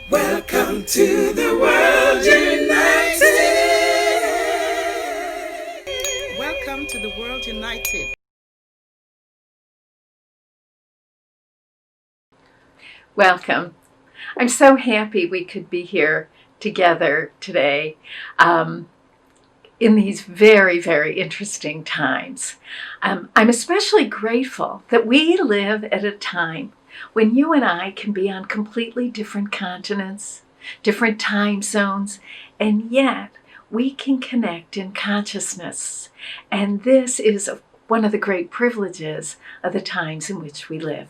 Welcome to the world united. Welcome to the world united. Welcome. I'm so happy we could be here together today in these very, very interesting times. I'm especially grateful that we live at a time when you and I can be on completely different continents, different time zones, and yet we can connect in consciousness. And this is one of the great privileges of the times in which we live.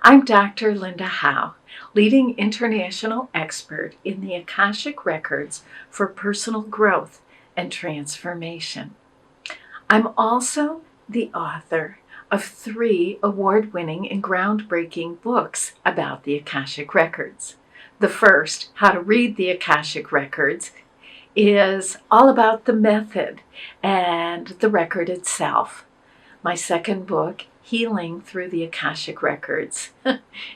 I'm Dr. Linda Howe, leading international expert in the Akashic records for personal growth and transformation. I'm also the author of 3 award-winning and groundbreaking books about the Akashic records. The first, How to Read the Akashic Records, is all about the method and the record itself. My second book, Healing Through the Akashic Records,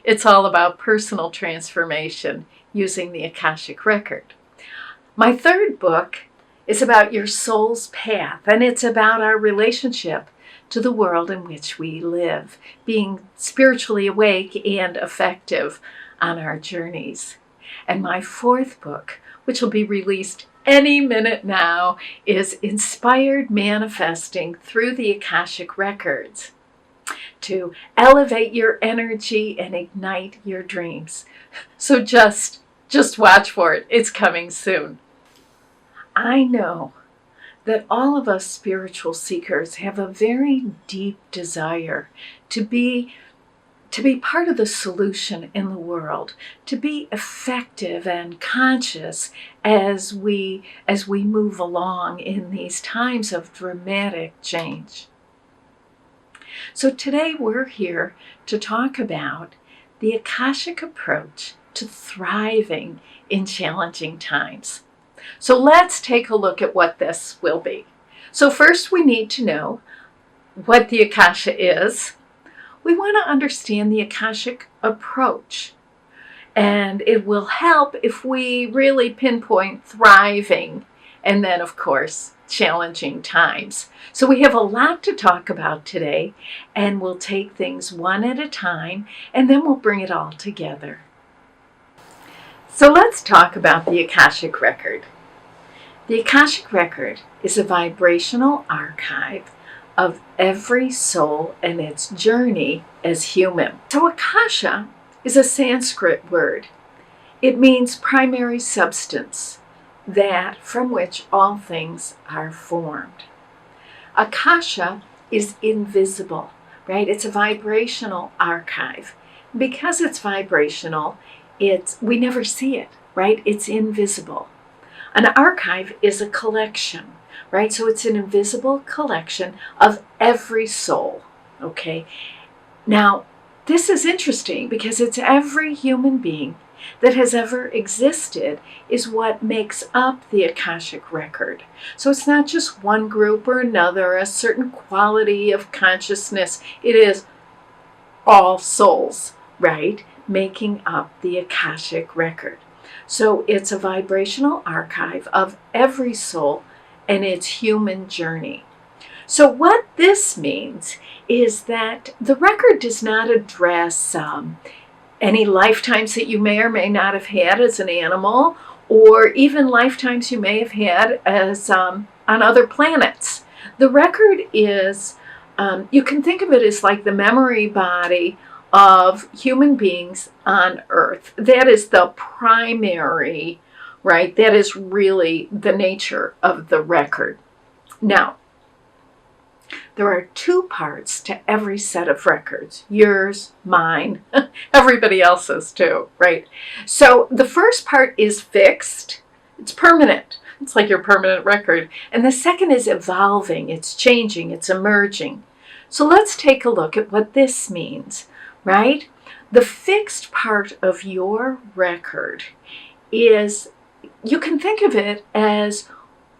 it's all about personal transformation using the Akashic record. My third book is about your soul's path, and it's about our relationship to the world in which we live, being spiritually awake and effective on our journeys. And my fourth book, which will be released any minute now, is Inspired Manifesting Through the Akashic Records, to elevate your energy and ignite your dreams. So just watch for it. It's coming soon. I know that all of us spiritual seekers have a very deep desire to be part of the solution in the world, to be effective and conscious as we move along in these times of dramatic change. So today we're here to talk about the Akashic approach to thriving in challenging times. So let's take a look at what this will be. So first we need to know what the Akasha is. We want to understand the Akashic approach, and it will help if we really pinpoint thriving and then, of course, challenging times. So we have a lot to talk about today, and we'll take things one at a time, and then we'll bring it all together. So let's talk about the Akashic record. The Akashic record is a vibrational archive of every soul and its journey as human. So Akasha is a Sanskrit word. It means primary substance, that from which all things are formed. Akasha is invisible, right? It's a vibrational archive. Because it's vibrational, we never see it, right? It's invisible. An archive is a collection, right? So it's an invisible collection of every soul, okay? Now, this is interesting because it's every human being that has ever existed is what makes up the Akashic record. So it's not just one group or another, a certain quality of consciousness. It is all souls, right, making up the Akashic record. So it's a vibrational archive of every soul and its human journey. So what this means is that the record does not address any lifetimes that you may or may not have had as an animal, or even lifetimes you may have had as on other planets. The record is, you can think of it as like the memory body of human beings on Earth. That is the primary, right? That is really the nature of the record. Now, there are 2 parts to every set of records. Yours, mine, everybody else's too, right? So the first part is fixed. It's permanent. It's like your permanent record. And the second is evolving. It's changing. It's emerging. So let's take a look at what this means, right? The fixed part of your record is, you can think of it as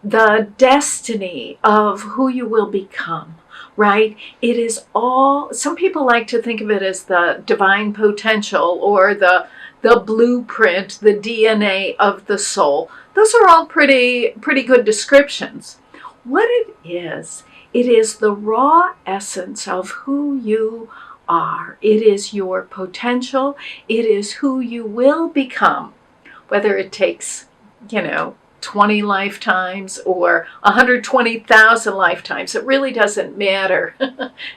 the destiny of who you will become, right? It is all, some people like to think of it as the divine potential or the the blueprint, the DNA of the soul. Those are all pretty good descriptions. What it is the raw essence of who you are. It is your potential. It is who you will become, whether it takes, 20 lifetimes or 120,000 lifetimes. It really doesn't matter.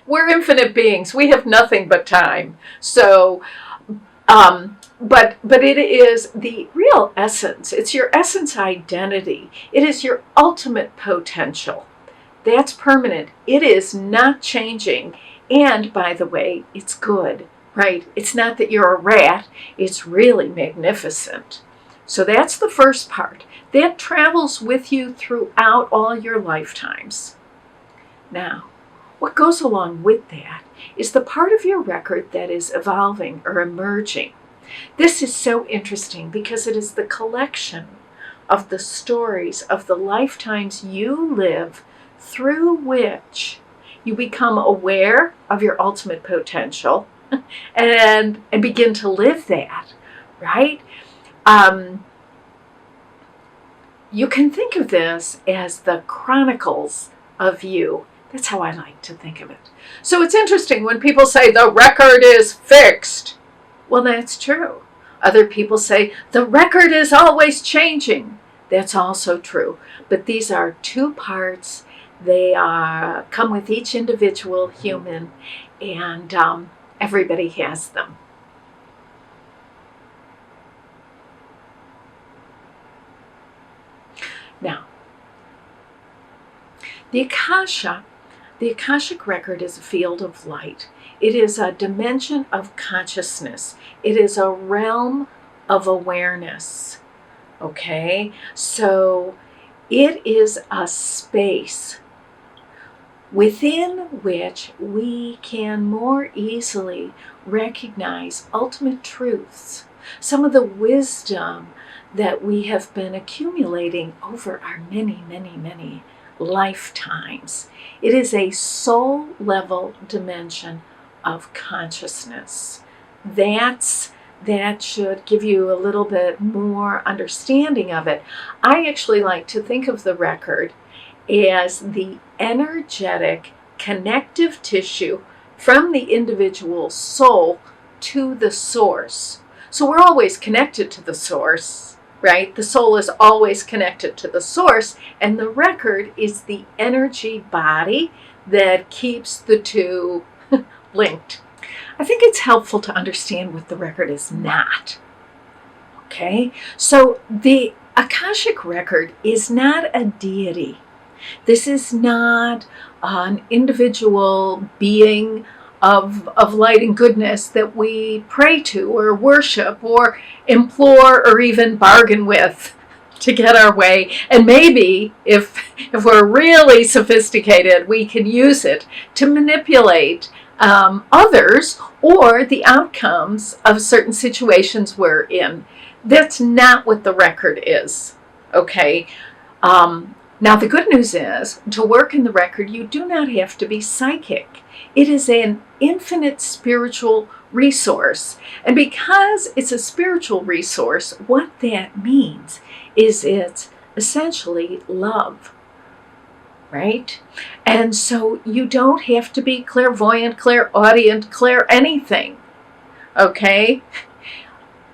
We're infinite beings. We have nothing but time. So, but it is the real essence. It's your essence identity. It is your ultimate potential. That's permanent. It is not changing. And by the way, it's good, right? It's not that you're a rat. It's really magnificent. So that's the first part. That travels with you throughout all your lifetimes. Now, what goes along with that is the part of your record that is evolving or emerging. This is so interesting because it is the collection of the stories of the lifetimes you live through which you become aware of your ultimate potential and begin to live that, right? You can think of this as the chronicles of you. That's how I like to think of it. So it's interesting when people say the record is fixed. Well, that's true. Other people say the record is always changing. That's also true. But these are two parts. They come with each individual human, and everybody has them. Now, the Akashic record is a field of light. It is a dimension of consciousness. It is a realm of awareness. Okay? So it is a space within which we can more easily recognize ultimate truths, some of the wisdom that we have been accumulating over our many lifetimes. It is a soul level dimension of consciousness. That should give you a little bit more understanding of it. I actually like to think of the record as the energetic connective tissue from the individual soul to the source. So we're always connected to the source, right? The soul is always connected to the source, and the record is the energy body that keeps the two linked. I think it's helpful to understand what the record is not. Okay? So the Akashic record is not a deity. This is not an individual being of light and goodness that we pray to or worship or implore or even bargain with to get our way. And maybe if we're really sophisticated, we can use it to manipulate others or the outcomes of certain situations we're in. That's not what the record is. Okay? Now, the good news is, to work in the record, you do not have to be psychic. It is an infinite spiritual resource. And because it's a spiritual resource, what that means is it's essentially love, right? And so you don't have to be clairvoyant, clairaudient, clair anything, okay?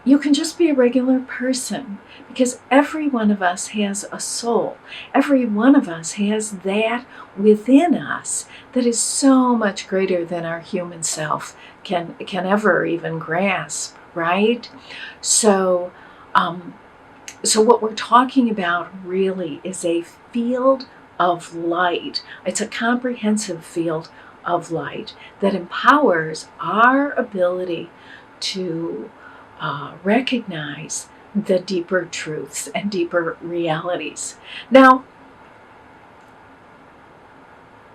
You can just be a regular person, because every one of us has a soul. Every one of us has that within us that is so much greater than our human self can ever even grasp, right? So what we're talking about really is a field of light. It's a comprehensive field of light that empowers our ability to recognize the deeper truths and deeper realities. Now,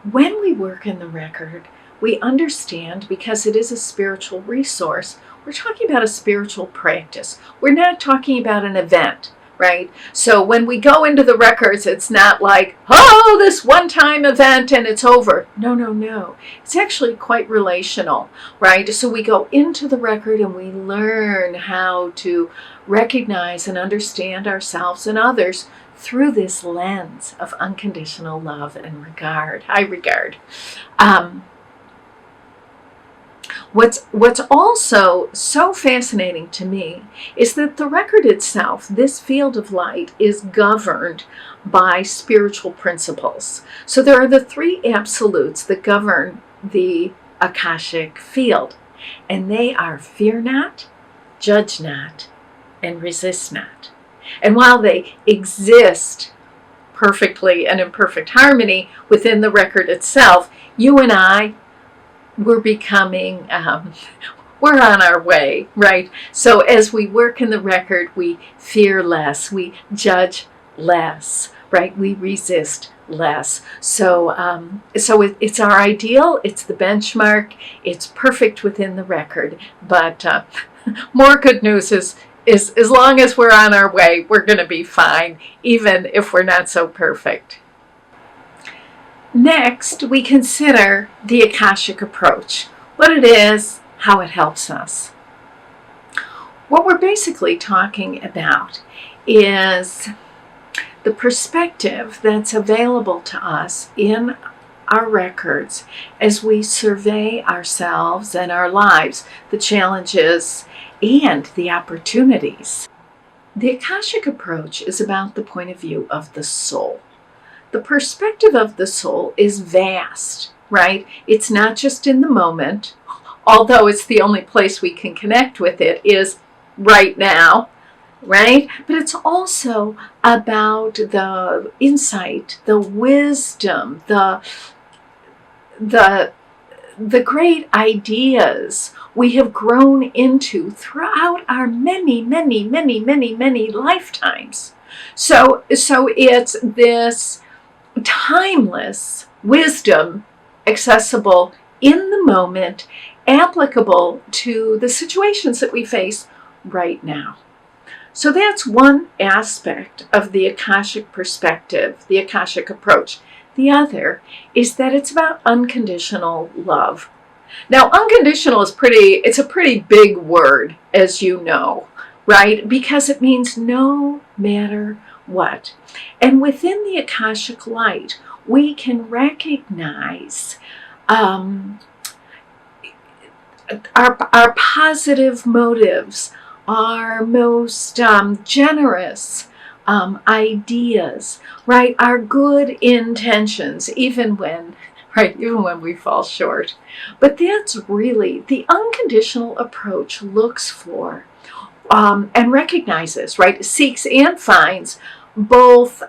when we work in the record, we understand, because it is a spiritual resource, we're talking about a spiritual practice. We're not talking about an event. right? So when we go into the records, it's not like, oh, this one-time event and it's over. No, no, no. It's actually quite relational, right? So we go into the record and we learn how to recognize and understand ourselves and others through this lens of unconditional love and regard, high regard. What's also so fascinating to me is that the record itself, this field of light, is governed by spiritual principles. So there are the three absolutes that govern the Akashic field, and they are fear not, judge not, and resist not. And while they exist perfectly and in perfect harmony within the record itself, you and I, we're becoming, we're on our way, right? So as we work in the record, we fear less, we judge less, right? We resist less. So it's our ideal, it's the benchmark, it's perfect within the record. But more good news is as long as we're on our way, we're going to be fine, even if we're not so perfect. Next, we consider the Akashic approach, what it is, how it helps us. What we're basically talking about is the perspective that's available to us in our records as we survey ourselves and our lives, the challenges and the opportunities. The Akashic approach is about the point of view of the soul. The perspective of the soul is vast, right? It's not just in the moment, although it's the only place we can connect with it is right now, right? But it's also about the insight, the wisdom, the great ideas we have grown into throughout our many lifetimes. So it's this timeless wisdom, accessible in the moment, applicable to the situations that we face right now. So that's one aspect of the Akashic perspective, the Akashic approach. The other is that it's about unconditional love. Now, unconditional is it's a pretty big word, as you know, right? Because it means no matter what. And within the Akashic light, we can recognize our positive motives, our most generous ideas, right? Our good intentions, even when we fall short. But that's really the unconditional approach looks for and recognizes, right? Seeks and finds both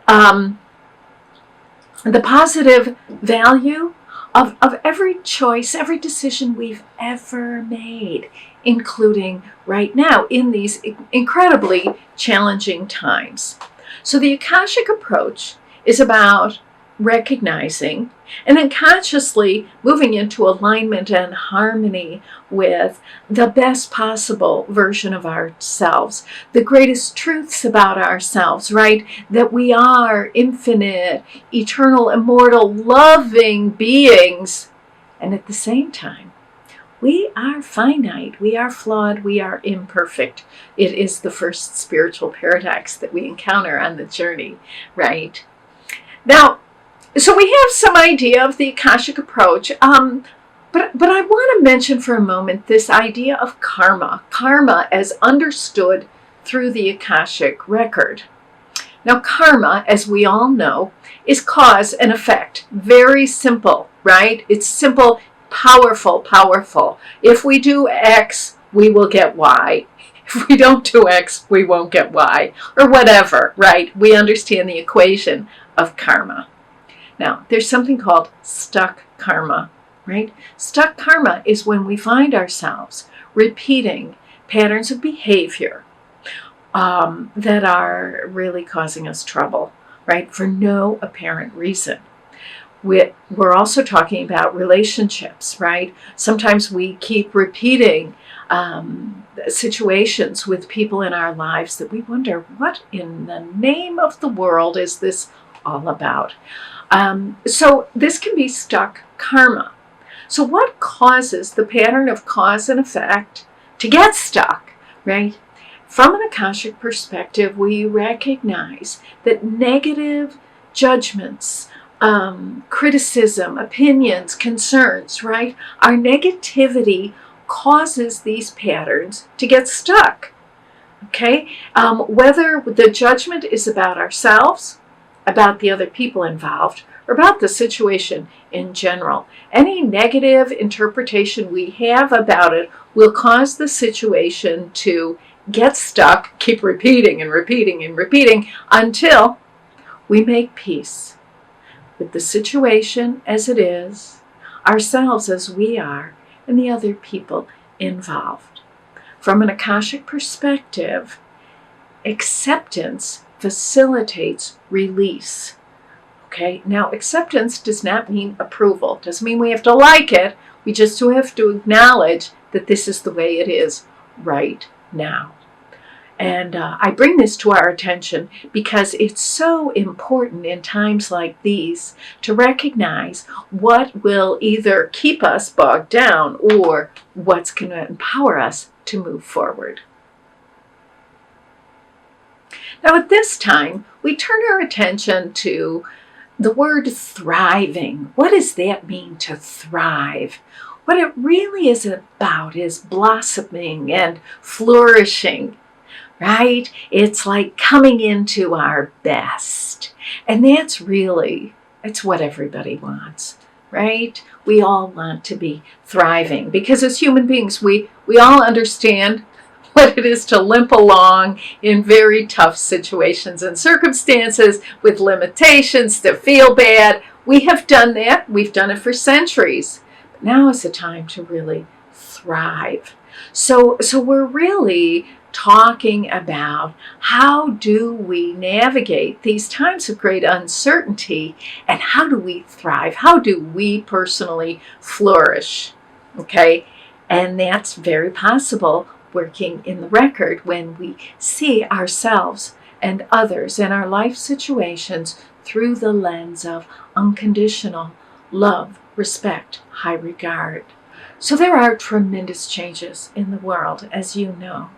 the positive value of every choice, every decision we've ever made, including right now in these incredibly challenging times. So the Akashic approach is about recognizing and then consciously moving into alignment and harmony with the best possible version of ourselves, the greatest truths about ourselves, right? That we are infinite, eternal, immortal, loving beings. And at the same time, we are finite, we are flawed, we are imperfect. It is the first spiritual paradox that we encounter on the journey, right? Now, so we have some idea of the Akashic approach, but I want to mention for a moment this idea of karma as understood through the Akashic record. Now, karma, as we all know, is cause and effect. Very simple, right? It's simple, powerful. If we do X, we will get Y. If we don't do X, we won't get Y, or whatever, right? We understand the equation of karma. Now, there's something called stuck karma, right? Stuck karma is when we find ourselves repeating patterns of behavior that are really causing us trouble, right? For no apparent reason. We're also talking about relationships, right? Sometimes we keep repeating situations with people in our lives that we wonder, what in the name of the world is this all about? So this can be stuck karma. So what causes the pattern of cause and effect to get stuck, right? From an Akashic perspective, we recognize that negative judgments, criticism, opinions, concerns, right? Our negativity causes these patterns to get stuck, okay? Whether the judgment is about ourselves, about the other people involved, or about the situation in general. Any negative interpretation we have about it will cause the situation to get stuck, keep repeating and repeating and repeating until we make peace with the situation as it is, ourselves as we are, and the other people involved. From an Akashic perspective, acceptance facilitates release. Okay, now acceptance does not mean approval. Doesn't mean we have to like it. We just have to acknowledge that this is the way it is right now. And I bring this to our attention because it's so important in times like these to recognize what will either keep us bogged down or what's going to empower us to move forward. Now at this time, we turn our attention to the word thriving. What does that mean, to thrive? What it really is about is blossoming and flourishing, right? It's like coming into our best. And that's really, it's what everybody wants, right? We all want to be thriving because as human beings, we all understand what it is to limp along in very tough situations and circumstances with limitations, to feel bad. We have done that. We've done it for centuries. But now is the time to really thrive. So we're really talking about how do we navigate these times of great uncertainty and how do we thrive? How do we personally flourish? Okay, and that's very possible working in the record when we see ourselves and others and our life situations through the lens of unconditional love, respect, high regard. So there are tremendous changes in the world, as you know,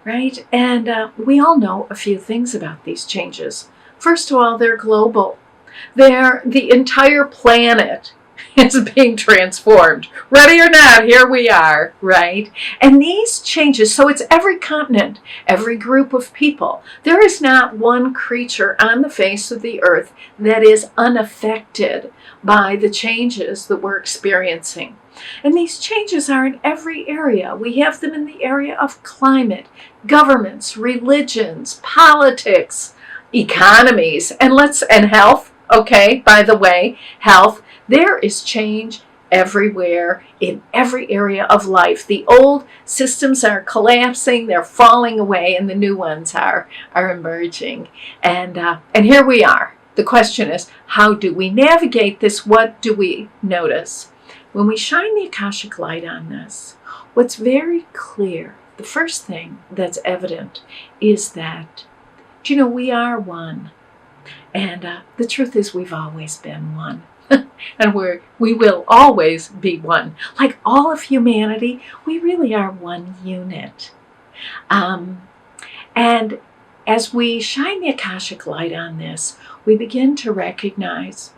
right? And we all know a few things about these changes. First of all, they're global. The entire planet is being transformed. Ready or not, here we are, right? And these changes, so it's every continent, every group of people. There is not one creature on the face of the earth that is unaffected by the changes that we're experiencing. And these changes are in every area. We have them in the area of climate, governments, religions, politics, economies, and health. Okay, by the way, health. There is change everywhere in every area of life. The old systems are collapsing, they're falling away, and the new ones are emerging. And here we are. The question is, how do we navigate this? What do we notice? When we shine the Akashic light on this, what's very clear, the first thing that's evident is that, we are one. And the truth is we've always been one. And we will always be one. Like all of humanity, we really are one unit. And as we shine the Akashic light on this, we begin to recognize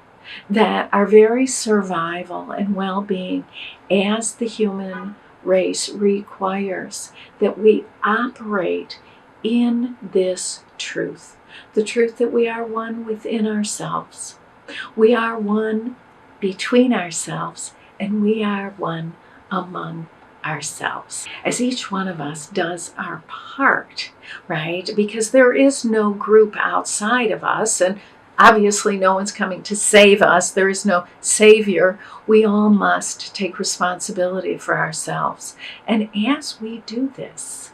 that our very survival and well-being as the human race requires that we operate in this truth. The truth that we are one within ourselves. We are one between ourselves, and we are one among ourselves. As each one of us does our part, right? Because there is no group outside of us, and obviously no one's coming to save us. There is no savior. We all must take responsibility for ourselves. And as we do this,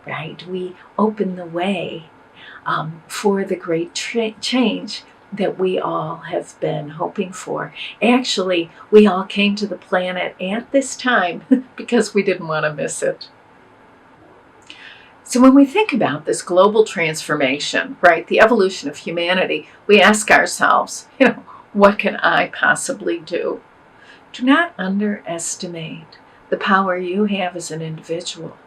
right, we open the way for the great change that we all have been hoping for. Actually, we all came to the planet at this time because we didn't want to miss it. So when we think about this global transformation, right, the evolution of humanity, we ask ourselves, what can I possibly do? Do not underestimate the power you have as an individual,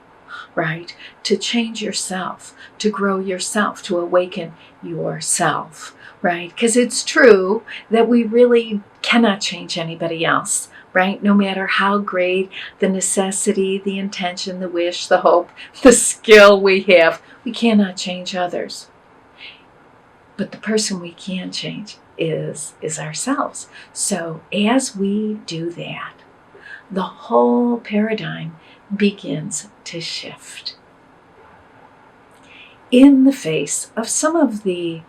right, to change yourself, to grow yourself, to awaken yourself, right? Because it's true that we really cannot change anybody else, right? No matter how great the necessity, the intention, the wish, the hope, the skill we have, we cannot change others. But the person we can change is ourselves. So as we do that, the whole paradigm begins to shift. In the face of some of the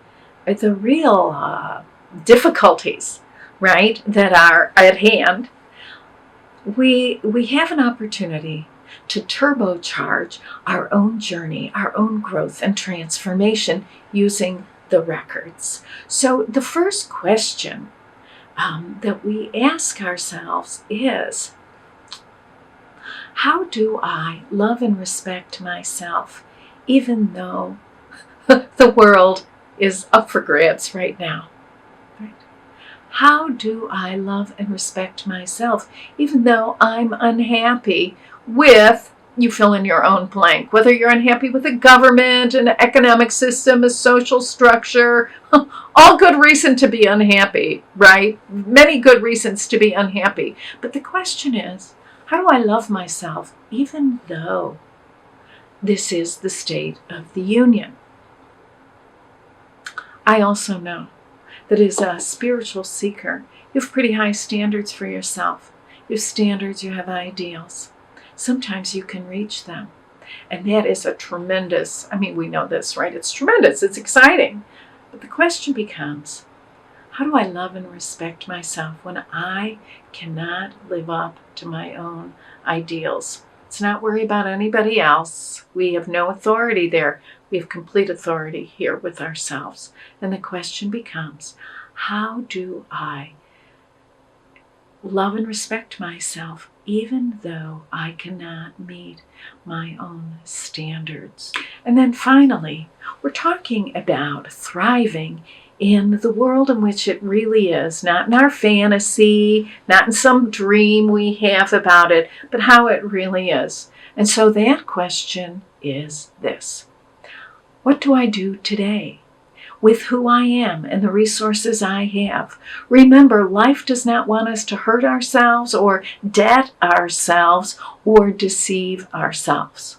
real difficulties, right, that are at hand, we have an opportunity to turbocharge our own journey, our own growth and transformation using the records. So the first question that we ask ourselves is, how do I love and respect myself, even though the world is up for grabs right now? Right? How do I love and respect myself, even though I'm unhappy with, you fill in your own blank, whether you're unhappy with a government, an economic system, a social structure, all good reason to be unhappy, right? Many good reasons to be unhappy. But the question is, how do I love myself, even though this is the state of the union? I also know that as a spiritual seeker, you have pretty high standards for yourself. You have standards, you have ideals. Sometimes you can reach them. And that is a tremendous, we know this, right? It's tremendous, it's exciting. But the question becomes, how do I love and respect myself when I cannot live up to my own ideals? Let's not worry about anybody else. We have no authority there. We have complete authority here with ourselves. And the question becomes, how do I love and respect myself even though I cannot meet my own standards? And then finally, we're talking about thriving in the world in which it really is, not in our fantasy, not in some dream we have about it, but how it really is. And so that question is this: what do I do today with who I am and the resources I have? Remember, life does not want us to hurt ourselves or debt ourselves or deceive ourselves.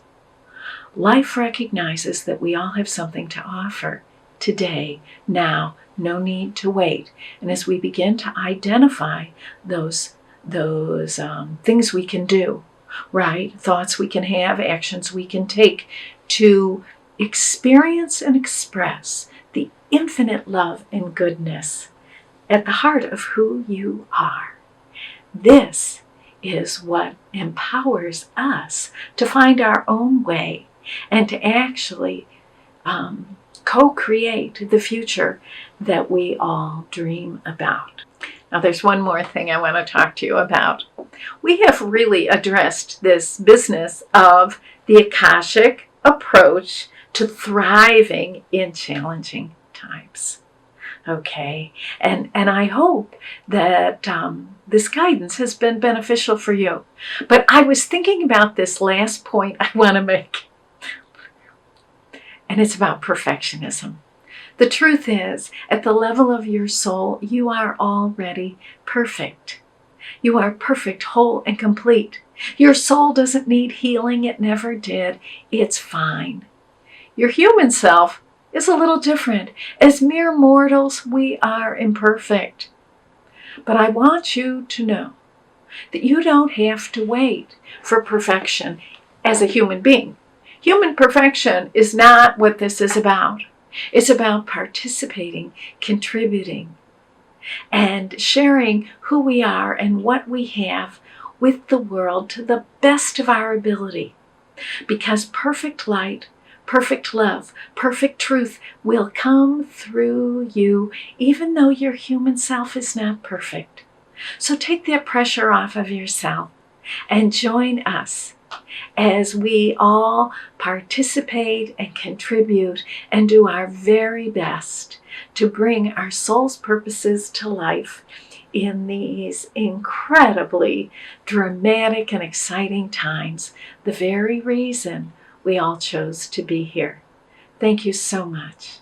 Life recognizes that we all have something to offer today, now, no need to wait. And as we begin to identify those things we can do, right? Thoughts we can have, actions we can take to experience and express the infinite love and goodness at the heart of who you are. This is what empowers us to find our own way and to actually co-create the future that we all dream about. Now, there's one more thing I want to talk to you about. We have really addressed this business of the Akashic approach to thriving in challenging times. Okay, and I hope that this guidance has been beneficial for you. But I was thinking about this last point I want to make, and it's about perfectionism. The truth is, at the level of your soul, you are already perfect. You are perfect, whole, and complete. Your soul doesn't need healing. It never did. It's fine. Your human self is a little different. As mere mortals, we are imperfect. But I want you to know that you don't have to wait for perfection as a human being. Human perfection is not what this is about. It's about participating, contributing, and sharing who we are and what we have with the world to the best of our ability. Because perfect light, perfect love, perfect truth will come through you, even though your human self is not perfect. So take that pressure off of yourself and join us as we all participate and contribute and do our very best to bring our soul's purposes to life in these incredibly dramatic and exciting times, the very reason we all chose to be here. Thank you so much.